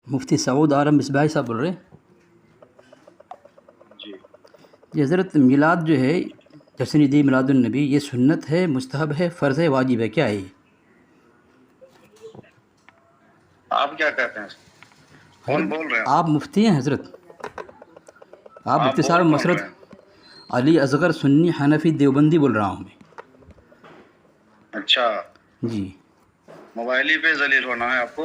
مفتی سعود عالم مصباحی صاحب بول رہے ہیں جی جی حضرت میلاد جو ہے جشن عید میلاد النبی یہ سنت ہے، مستحب ہے، فرض ہے، واجب ہے، کیا ہے یہ؟ آپ کیا کہتے ہیں؟ کون بول رہے ہیں؟ آپ مفتی ہیں حضرت؟ آپ مفتی صاحب بول کون مسرت رہے ہیں؟ علی اصغر سنی حنفی دیوبندی بول رہا ہوں میں۔ اچھا، جی موبائل ہی پہ ذلیل ہونا ہے آپ کو؟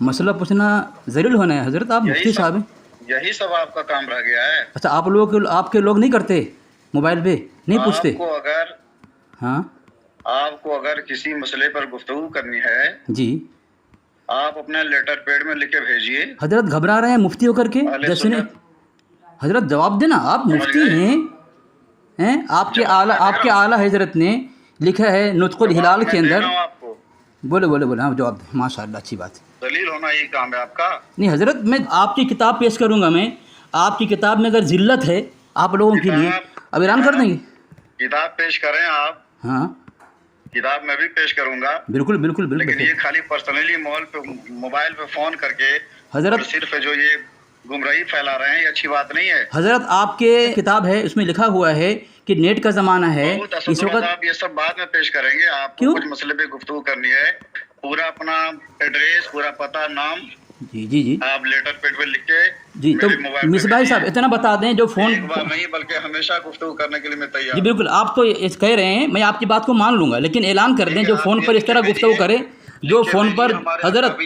مسئلہ پوچھنا ذلیل ہونا ہے حضرت؟ آپ مفتی صاحب ہیں؟ یہی سب آپ کا کام رہ گیا ہے؟ اچھا آپ کے لوگ نہیں کرتے موبائل پہ نہیں پوچھتے؟ ہاں آپ کو اگر کسی مسئلے پر گفتگو کرنی ہے جی آپ اپنے لیٹر پیڈ میں لکھ کے بھیجیے۔ حضرت گھبرا رہے ہیں مفتی ہو کر کے اہل جشن؟ سنت حضرت جواب دینا، آپ سمجھ مفتی گئے؟ ہیں آپ کے جواب میں دے آپ کے رہا ہوں، اعلیٰ حضرت نے لکھا ہے نطق جواب الہلال میں کے دے اندر۔ رہا ہوں آپ کو۔ بولے ہاں جواب دیں، ماشاء اللہ اچھی بات ہے۔ ذلیل ہونا یہی کام ہے آپ کا؟ نہیں حضرت، میں آپ کی کتاب پیش کروں گا، میں آپ کی کتاب میں اگر ذلت ہے آپ لوگوں کے لیے اب اعلان کر دیں گے۔ کتاب پیش کریں آپ، ہاں کتاب میں بھی پیش کروں گا، بالکل بالکل بالکل لیکن یہ خالی پرسنلی موبائل پہ فون کر کے حضرت اور صرف جو یہ گمراہی پھیلا رہے ہیں یہ اچھی بات نہیں ہے۔ حضرت آپ کے کتاب ہے اس میں لکھا ہوا ہے کہ نیٹ کا زمانہ ہے بہت اس وقت۔ آپ یہ سب بعد میں پیش کریں گے، آپ کو کیوں؟ کچھ مسئلے پہ گفتگو کرنی ہے، پورا اپنا ایڈریس، پورا پتہ، نام جی آپ لیٹر پیڈ پہ لکھ کے جی تو میرے موبائل پہ مصباحی صاحب اتنا بتا دیں جو فون، ایک بار نہیں بلکہ ہمیشہ گفتگو کرنے کے لیے میں تیار جی ہوں۔ بالکل آپ تو کہہ رہے ہیں، میں آپ کی بات کو مان لوں گا، لیکن اعلان کر دیں جو فون پر اس طرح گفتگو کرے، جو فون پر حضرت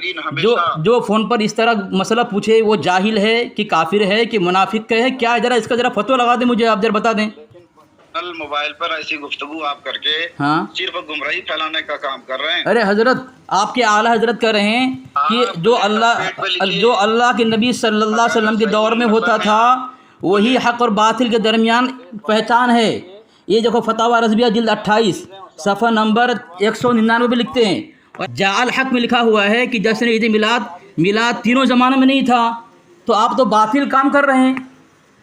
جو فون پر اس طرح مسئلہ پوچھے وہ جاہل ہے کہ کافر ہے کہ منافق ہے کیا ہے، ذرا اس کا ذرا فتویٰ لگا دیں مجھے، آپ ذرا بتا دیں۔ موبائل پر ایسی گفتگو آپ کر کے ہاں صرف گمراہی پھیلانے کا کام کر رہے ہیں۔ ارے حضرت آپ کے اعلیٰ حضرت کہہ رہے ہیں کہ جو اللہ کے نبی صلی اللہ علیہ وسلم کے دور میں ہوتا تھا وہی حق اور باطل کے درمیان پہچان ہے۔ یہ دیکھو فتاوی رضویہ جلد 28 صفحہ نمبر 199 پہ لکھتے ہیں، اور جاء الحق میں لکھا ہوا ہے کہ جشن عید میلاد تینوں زمانوں میں نہیں تھا، تو آپ تو باطل کام کر رہے ہیں۔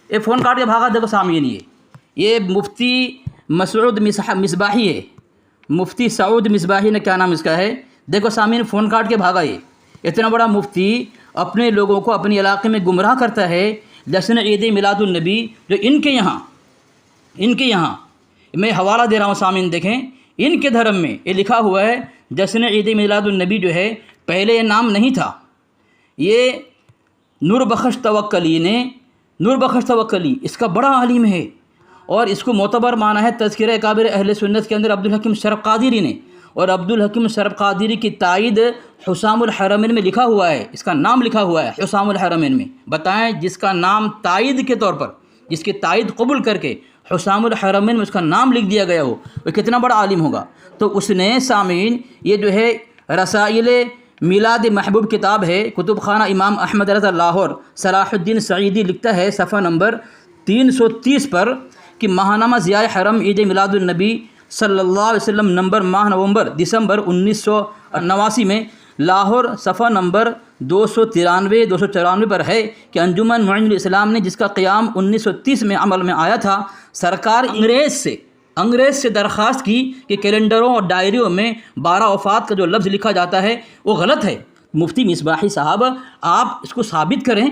یہ فون کاٹ کے بھاگا، دیکھو سامعین، یہ مفتی مسعود مصباحی ہے، مفتی سعود مصباحی نے کیا نام اس کا ہے، دیکھو سامعین فون کاٹ کے بھاگا۔ یہ اتنا بڑا مفتی اپنے لوگوں کو اپنے علاقے میں گمراہ کرتا ہے جشن عید میلاد النبی، جو ان کے یہاں میں حوالہ دے رہا ہوں سامعین دیکھیں، ان کے دھرم میں یہ لکھا ہوا ہے جشن عید میلاد النبی جو ہے پہلے یہ نام نہیں تھا، یہ نور بخش توکلی اس کا بڑا عالم ہے، اور اس کو معتبر مانا ہے تذکرہ اکابر اہل سنت کے اندر عبدالحکیم شرف قادری نے، اور عبدالحکیم شرف قادری کی تائید حسام الحرمین میں لکھا ہوا ہے، اس کا نام لکھا ہوا ہے حسام الحرمین میں۔ بتائیں جس کا نام تائید کے طور پر، جس کی تائید قبول کر کے حسام الحرمین میں اس کا نام لکھ دیا گیا ہو، وہ کتنا بڑا عالم ہوگا۔ تو اس نے سامعین یہ جو ہے رسائل میلاد محبوب کتاب ہے، کتب خانہ امام احمد رضا لاہور، صلاح الدین سعیدی لکھتا ہے صفحہ نمبر 330 پر کہ ماہنامہ ضیاء حرم عید میلاد النبی صلی اللہ علیہ وسلم نمبر ماہ دسمبر 1989 میں لاہور صفحہ نمبر 293 پر ہے کہ انجمن معین الاسلام نے، جس کا قیام 1930 میں عمل میں آیا تھا، سرکار انگریز سے درخواست کی کہ کیلنڈروں اور ڈائریوں میں 12 وفات کا جو لفظ لکھا جاتا ہے وہ غلط ہے۔ مفتی مصباحی صاحب آپ اس کو ثابت کریں،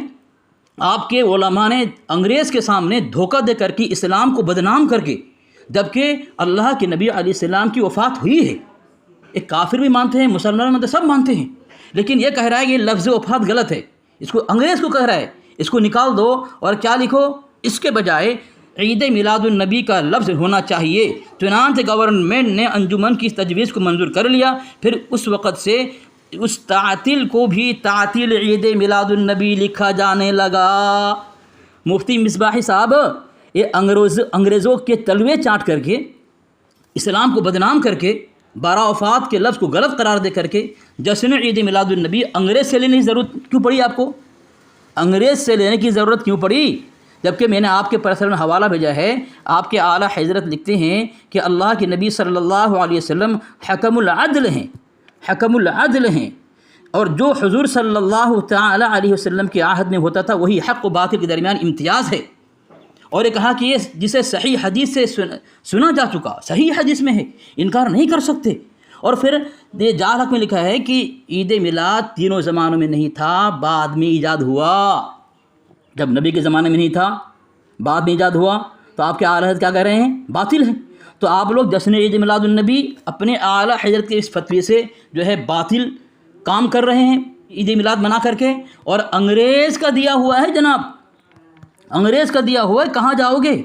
آپ کے علماء نے انگریز کے سامنے دھوکہ دے کر کے اسلام کو بدنام کر کے، جبکہ اللہ کے نبی علیہ السلام کی وفات ہوئی ہے، ایک کافر بھی مانتے ہیں، مسلمان مانتے ہیں، سب مانتے ہیں، لیکن یہ کہہ رہا ہے کہ یہ لفظ وفات غلط ہے، اس کو انگریز کو کہہ رہا ہے اس کو نکال دو، اور کیا لکھو اس کے بجائے عید میلاد النبی کا لفظ ہونا چاہیے۔ چنانچہ گورنمنٹ نے انجمن کی اس تجویز کو منظور کر لیا، پھر اس وقت سے اس تعطیل کو بھی تعطیل عید میلاد النبی لکھا جانے لگا۔ مفتی مصباحی صاحب یہ انگریزوں کے تلوے چاٹ کر کے، اسلام کو بدنام کر کے، 12 وفات کے لفظ کو غلط قرار دے کر کے جشن عید میلاد النبی انگریز سے لینے کی ضرورت کیوں پڑی آپ کو؟ انگریز سے لینے کی ضرورت کیوں پڑی؟ جبکہ میں نے آپ کے پرسنل میں حوالہ بھیجا ہے، آپ کے اعلیٰ حضرت لکھتے ہیں کہ اللہ کے نبی صلی اللہ علیہ وسلم حکم العدل ہیں، اور جو حضور صلی اللہ تعالی علیہ وسلم کے عہد میں ہوتا تھا وہی حق و باطل کے درمیان امتیاز ہے۔ اور یہ کہا کہ یہ جسے صحیح حدیث سے سنا جا چکا، صحیح حدیث میں ہے، انکار نہیں کر سکتے۔ اور پھر یہ جال حق میں لکھا ہے کہ عید میلاد تینوں زمانوں میں نہیں تھا، بعد میں ایجاد ہوا۔ جب نبی کے زمانے میں نہیں تھا، بعد میں ایجاد ہوا، تو آپ کے اعلیٰ حضرت کیا کہہ رہے ہیں؟ باطل ہے۔ تو آپ لوگ جشن عید میلاد النبی اپنے اعلیٰ حضرت کے اس فتوی سے جو ہے باطل کام کر رہے ہیں عید میلاد منا کر کے، اور انگریز کا دیا ہوا ہے جناب، انگریز کا دیا ہوا ہے، کہاں جاؤ گے؟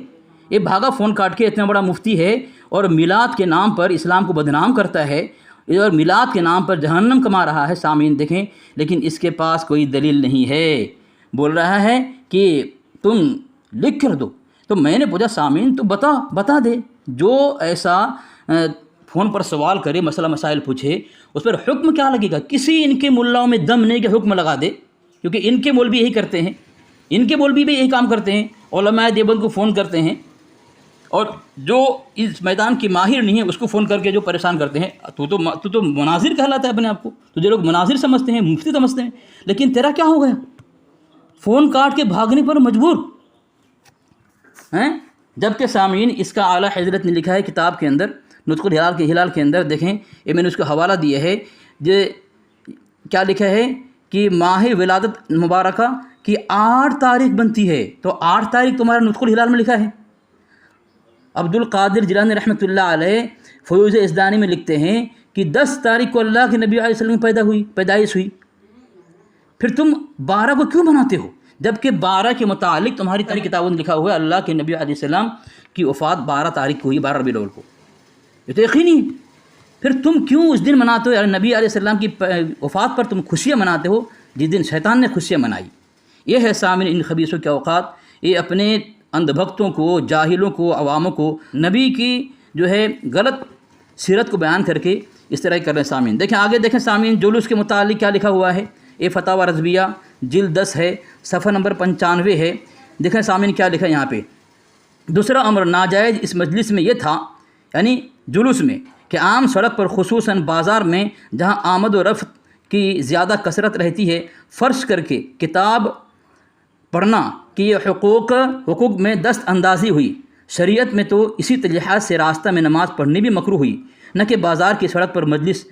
یہ بھاگا فون کاٹ کے، اتنا بڑا مفتی ہے اور میلاد کے نام پر اسلام کو بدنام کرتا ہے، اور میلاد کے نام پر جہنم کما رہا ہے۔ سامعین دیکھیں، لیکن اس کے پاس کوئی دلیل نہیں ہے، بول رہا ہے کہ تم لکھ کر دو۔ تو میں نے پوچھا سامعین تو بتا دے، جو ایسا فون پر سوال کرے، مسئلہ مسائل پوچھے، اس پر حکم کیا لگے گا؟ کسی ان کے ملاؤں میں دم نہیں کہ حکم لگا دے، کیونکہ ان کے مولوی یہی کرتے ہیں، ان کے مولوی بھی یہی کام کرتے ہیں، علماء دیوبند کو فون کرتے ہیں، اور جو اس میدان کی ماہر نہیں ہے اس کو فون کر کے جو پریشان کرتے ہیں۔ تو مناظر کہلاتا ہے اپنے آپ کو، تجھے لوگ مناظر سمجھتے ہیں، مفتی سمجھتے ہیں، لیکن تیرا کیا ہو گیا؟ فون کاٹ کے بھاگنے پر مجبور ہیں۔ جبکہ سامعین اس کا اعلیٰ حضرت نے لکھا ہے کتاب کے اندر، نطق الہلال کے اندر، دیکھیں یہ میں نے اس کو حوالہ دیا ہے، کیا لکھا ہے کہ ماہ ولادت مبارکہ کی 8 تاریخ بنتی ہے، تو 8 تاریخ تمہارا نطق الہلال میں لکھا ہے۔ عبد القادر جیلانی رحمۃ اللہ علیہ فیوز ازدانی میں لکھتے ہیں کہ 10 تاریخ کو اللہ کے نبی علیہ السلام کی پیدائش ہوئی، پھر تم 12 کو کیوں مناتے ہو؟ جبکہ 12 کے متعلق تمہاری تاریخ کتابوں میں لکھا ہوا ہے اللہ کے نبی علیہ السلام کی وفات 12 تاریخ کو ہوئی، 12 ربیع الاول کو، یہ تو یقینی ہے۔ پھر تم کیوں اس دن مناتے ہو؟ یعنی نبی علیہ السلام کی وفات پر تم خوشیاں مناتے ہو جس دن شیطان نے خوشیاں منائی۔ یہ ہے سامعین ان خبیثوں کے اوقات، یہ اپنے اندھ بھکتوں کو، جاہلوں کو، عواموں کو نبی کی جو ہے غلط سیرت کو بیان کر کے اس طرح کر رہے ہیں۔ سامعین دیکھیں آگے، دیکھیں سامعین جلوس کے متعلق کیا لکھا ہوا ہے، یہ فتاوی رضویہ جلد 10 ہے، صفحہ نمبر 95 ہے۔ دیکھیں سامعین کیا لکھا ہے یہاں پہ، دوسرا امر ناجائز اس مجلس میں یہ تھا، یعنی جلوس میں، کہ عام سڑک پر خصوصاً بازار میں جہاں آمد و رفت کی زیادہ کثرت رہتی ہے، فرش کر کے کتاب پڑھنا کہ یہ حقوق میں دست اندازی ہوئی۔ شریعت میں تو اسی لحاظ سے راستہ میں نماز پڑھنی بھی مکروہ ہوئی، نہ کہ بازار کی سڑک پر مجلس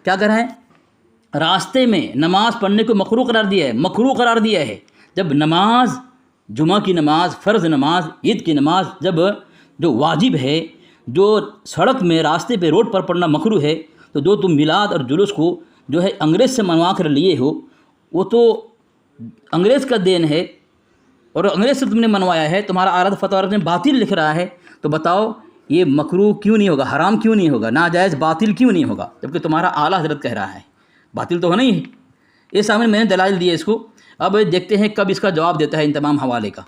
کیا کر رہا ہے؟ راستے میں نماز پڑھنے کو مکروہ قرار دیا ہے۔ جب نماز، جمعہ کی نماز، فرض نماز، عید کی نماز جب جو واجب ہے، جو سڑک میں راستے پہ روڈ پر پڑھنا مکروہ ہے، تو جو تم میلاد اور جلوس کو جو ہے انگریز سے منوا کر لیے ہو، وہ تو انگریز کا دین ہے اور انگریز سے تم نے منوایا ہے، تمہارا اعلیٰ فتویٰ میں باطل لکھ رہا ہے، تو بتاؤ یہ مکروہ کیوں نہیں ہوگا، حرام کیوں نہیں ہوگا، ناجائز باطل کیوں نہیں ہوگا، جبکہ تمہارا اعلیٰ حضرت کہہ رہا ہے باطل تو ہونا ہی ہے۔ یہ سامنے میں نے دلائل دیے اس کو، اب دیکھتے ہیں کب اس کا جواب دیتا ہے ان تمام حوالے کا۔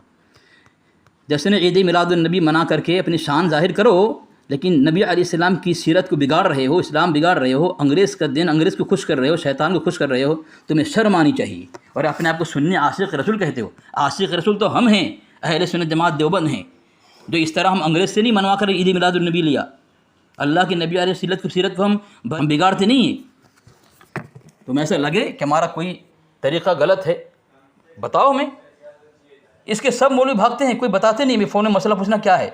جشن عید میلاد النبی منا کر کے اپنی شان ظاہر کرو، لیکن نبی علیہ السلام کی سیرت کو بگاڑ رہے ہو، اسلام بگاڑ رہے ہو، انگریز کا دین، انگریز کو خوش کر رہے ہو، شیطان کو خوش کر رہے ہو، تمہیں شرم آنی چاہیے۔ اور اپنے آپ کو سنی عاشق رسول کہتے ہو، عاشق رسول تو ہم ہیں، اہل سنت جماعت دیوبند ہیں، جو اس طرح ہم انگریز سے نہیں منوا کر عید میلاد النبی لیا، اللہ کے نبی علیہ سیرت کو ہم بگاڑتے نہیں ہیں۔ تمہیں ایسا لگے کہ ہمارا کوئی طریقہ غلط ہے، بتاؤ ہمیں۔ اس کے سب مولوی بھاگتے ہیں، کوئی بتاتے نہیں، میں فون میں مسئلہ پوچھنا کیا ہے،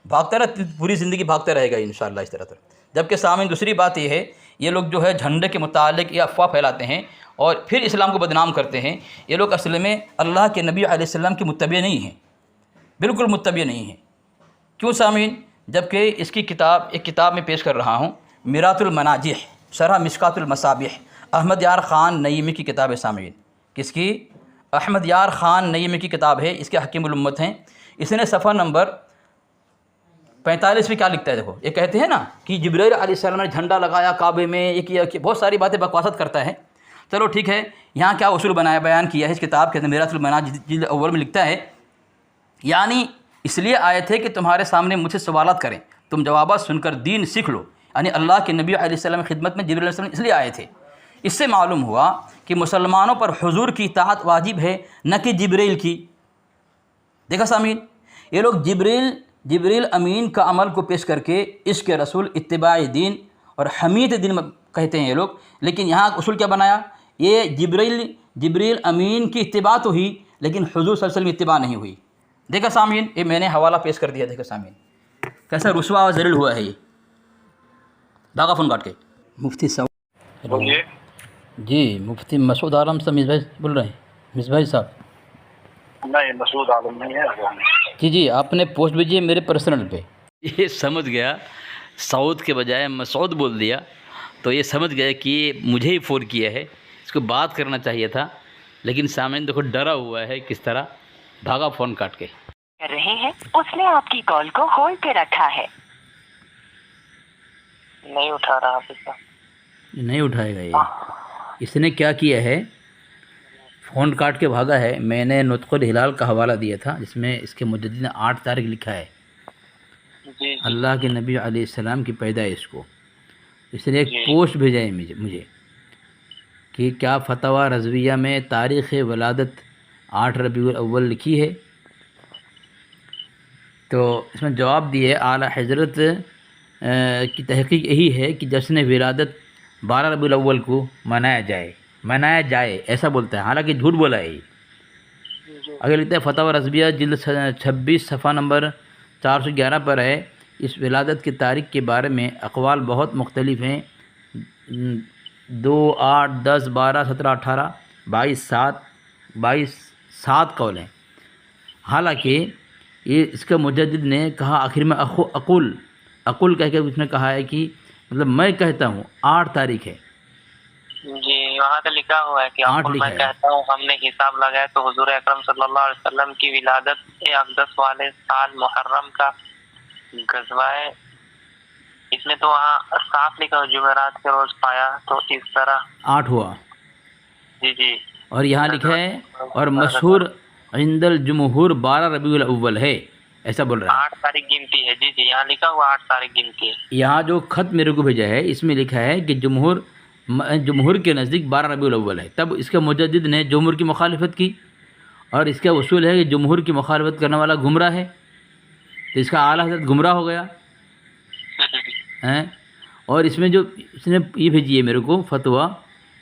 بھاگتا رہا، پوری زندگی بھاگتا رہے گا انشاءاللہ اس طرح۔ جبکہ سامعین دوسری بات یہ ہے، یہ لوگ جو ہے جھنڈے کے متعلق یہ افواہ پھیلاتے ہیں اور پھر اسلام کو بدنام کرتے ہیں۔ یہ لوگ اصل میں اللہ کے نبی علیہ السلام کی متبع نہیں ہیں، بالکل متبع نہیں ہیں۔ کیوں سامعین؟ جبکہ اس کی ایک کتاب میں پیش کر رہا ہوں، میرات المناجح شرح مشکات المصابیح، احمد یار خان نعیمی کی کتاب ہے سامعین۔ کس کی؟ احمد یار خان نعیمی کی کتاب ہے، اس کے حکیم الامت ہیں۔ اس نے صفحہ نمبر 45 میں کیا لکھتا ہے، دیکھو، یہ کہتے ہیں نا کہ جبرائیل علیہ السلام نے جھنڈا لگایا کعبے میں، یہ بہت ساری باتیں بکواست کرتا ہے۔ چلو ٹھیک ہے، یہاں کیا اصول بیان کیا ہے اس کتاب کے اندر، میرات المناجح جلد اول میں لکھتا ہے، یعنی اس لیے آئے تھے کہ تمہارے سامنے مجھ سے سوالات کریں، تم جوابات سن کر دین سیکھ لو، یعنی اللہ کے نبی علیہ السلام کی خدمت میں جبرائیل علیہ السلام اس لیے آئے تھے۔ اس سے معلوم ہوا کہ مسلمانوں پر حضور کی اطاعت واجب ہے، نہ کہ جبرائیل کی۔ دیکھا سامعین، یہ لوگ جبریل امین کا عمل کو پیش کر کے عشق رسول، اتباع دین اور حمیت دین کہتے ہیں یہ لوگ، لیکن یہاں اصول کیا بنایا، یہ جبریل امین کی اتباع تو ہوئی لیکن حضور صلی اللہ علیہ وسلم کی اتباع نہیں ہوئی۔ دیکھا سامعین، یہ میں نے حوالہ پیش کر دیا، دیکھا سامعین کیسا رسوا و ذلیل ہوا ہے یہ۔ بھاگا فون کاٹ کے. مفتی صاحب بولیے. جی مفتی مسعود عالم صاحب مصباح بول رہے ہیں. مصباح صاحب نہیں مسعود عالم نہیں ہے. جی آپ نے پوسٹ بھیجی ہے میرے پرسنل پہ. یہ سمجھ گیا سعود کے بجائے مسعود بول دیا تو یہ سمجھ گیا کہ یہ مجھے ہی فون کیا ہے, اس کو بات کرنا چاہیے تھا, لیکن سامعین دیکھو ڈرا ہوا ہے کس طرح, بھاگا فون کاٹ کے. کر رہے ہیں اس نے آپ کی کال کو ہولڈ پہ رکھا ہے. نہیں اٹھا رہا آپ. نہیں اٹھائے گا یہ. اس نے کیا کیا ہے, فون کاٹ کے بھاگا ہے. میں نے نطق الہلال کا حوالہ دیا تھا جس میں اس کے مجدد نے 8 تاریخ لکھا ہے, اللہ کے نبی علیہ السلام کی پیدائش کو. اس نے ایک پوسٹ بھیجا ہے مجھے کہ کیا فتویٰ رضویہ میں تاریخ ولادت 8 ربیع الاول لکھی ہے. تو اس میں جواب دیے اعلیٰ حضرت کی تحقیق یہی ہے کہ جشن ولادت 12 ربیع الاول کو منایا جائے ایسا بولتا ہے, حالانکہ جھوٹ بولا ہے. اگر لکھتا ہے فتاوی رضویہ جلد 26 صفحہ نمبر 411 پر ہے. اس ولادت کی تاریخ کے بارے میں اقوال بہت مختلف ہیں, 2, 8, 10, 12, 17, 18, 22, 7 قول ہیں. حالانکہ یہ اس کا مجدد نے کہا آخر میں اقول کہہ کے اس نے کہا ہے کہ مطلب میں کہتا ہوں 8 تاریخ ہے. جی وہاں تو لکھا ہوا ہے کہ میں کہتا ہوں ہم نے حساب لگایا تو حضور اکرم صلی اللہ علیہ وسلم کی ولادت اقدس والے سال محرم کا غزوہ ہے. اس میں تو وہاں صاف لکھا جمعرات کے روز پایا تو اس طرح 8 ہوا. جی اور یہاں لکھا ہے اور مشہور عند الجمہور 12 ربیع الاول ہے ایسا بول رہا ہے. 8 تاریخ گنتی ہے. جی یہاں لکھا ہوا 8 تاریخ گنتی ہے. یہاں جو خط میرے کو بھیجا ہے اس میں لکھا ہے کہ جمہور کے نزدیک 12 ربیع الاول ہے. تب اس کا مجدد نے جمہور کی مخالفت کی, اور اس کا اصول ہے کہ جمہور کی مخالفت کرنے والا گمراہ ہے, تو اس کا اعلیٰ حضرت گمراہ ہو گیا. اور اس میں جو اس نے یہ بھیجی ہے میرے کو فتویٰ,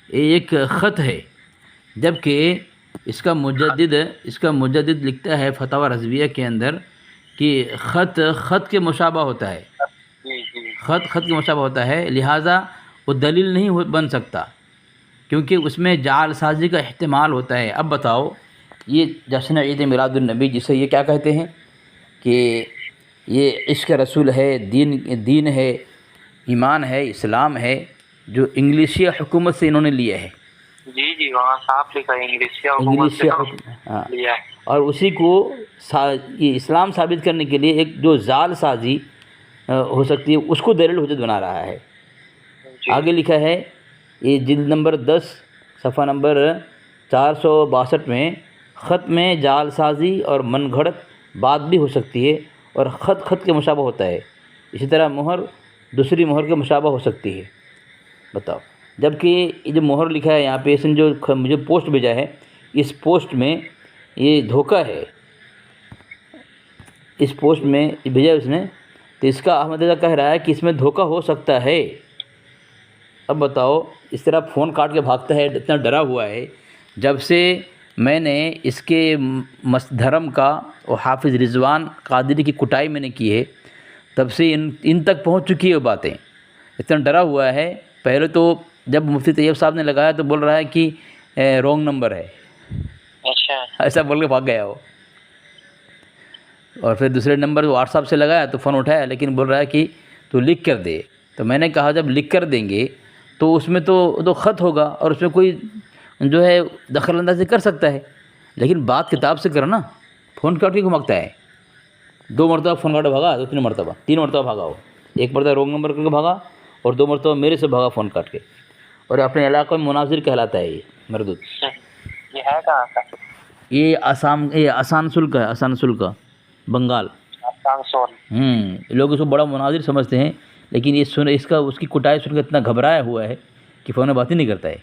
ایک خط ہے, جبکہ اس کا مجدد لکھتا ہے فتاوی رضویہ کے اندر کہ خط کے مشابہ ہوتا ہے. خط کے مشابہ ہوتا ہے, لہٰذا وہ دلیل نہیں بن سکتا کیونکہ اس میں جعل سازی کا احتمال ہوتا ہے. اب بتاؤ یہ جشن عید میلاد النبی جسے یہ کیا کہتے ہیں کہ یہ عشق رسول ہے, دین ہے, ایمان ہے, اسلام ہے, جو انگلیشی حکومت سے انہوں نے لیا ہے. جی وہاں صاف لکھا ہے انگلیشی حکومت سے لیا ہے. اور اسی کو یہ اسلام ثابت کرنے کے لیے ایک جو جعل سازی ہو سکتی ہے اس کو دلیل حجت بنا رہا ہے. آگے لکھا ہے یہ جلد نمبر 10 صفحہ نمبر 462 میں, خط میں جعل سازی اور من گھڑت بات بھی ہو سکتی ہے, اور خط کے مشابہ ہوتا ہے. اسی طرح مہر دوسری مہر کے مشابہ ہو سکتی ہے. بتاؤ, جبکہ یہ جو مہر لکھا ہے یہاں پہ اس نے جو مجھے پوسٹ بھیجا ہے, اس پوسٹ میں یہ دھوکہ ہے. اس پوسٹ میں بھیجا اس نے, تو اس کا احمد رضا کہہ رہا ہے کہ اس میں دھوکہ ہو سکتا ہے. اب بتاؤ اس طرح فون کاٹ کے بھاگتا ہے, اتنا ڈرا ہوا ہے. جب سے میں نے اس کے دھرم کا اور حافظ رضوان قادری کی کٹائی میں نے کی ہے, تب سے ان تک پہنچ چکی ہے وہ باتیں. اتنا ڈرا ہوا ہے. پہلے تو جب مفتی طیب صاحب نے لگایا تو بول رہا ہے کہ رونگ نمبر ہے, ایسا بول کے بھاگ گیا وہ. اور پھر دوسرے نمبر واٹس ایپ سے لگایا تو فون اٹھایا, لیکن بول رہا ہے کہ تو لکھ کر دے. تو میں نے کہا جب لکھ کر دیں گے تو اس میں تو خط ہوگا اور اس میں کوئی جو ہے دخل اندازی کر سکتا ہے, لیکن بات کتاب سے کرنا. فون کاٹ کے گھمکتا ہے. 2 مرتبہ فون کاٹ بھاگا, 3 مرتبہ بھاگا وہ. 1 مرتبہ رونگ نمبر کر کے بھاگا اور 2 مرتبہ میرے سے بھاگا فون کاٹ کے. اور اپنے علاقے میں مناظر کہلاتا ہے یہ مردود. یہ ہے کہاں کا؟ یہ آسانسول کا ہے, آسانسول کا, بنگال. لوگ اس کو بڑا مناظر سمجھتے ہیں, لیکن یہ اس کی کٹائی سن کے اتنا گھبرایا ہوا ہے کہ فون میں بات ہی نہیں کرتا ہے.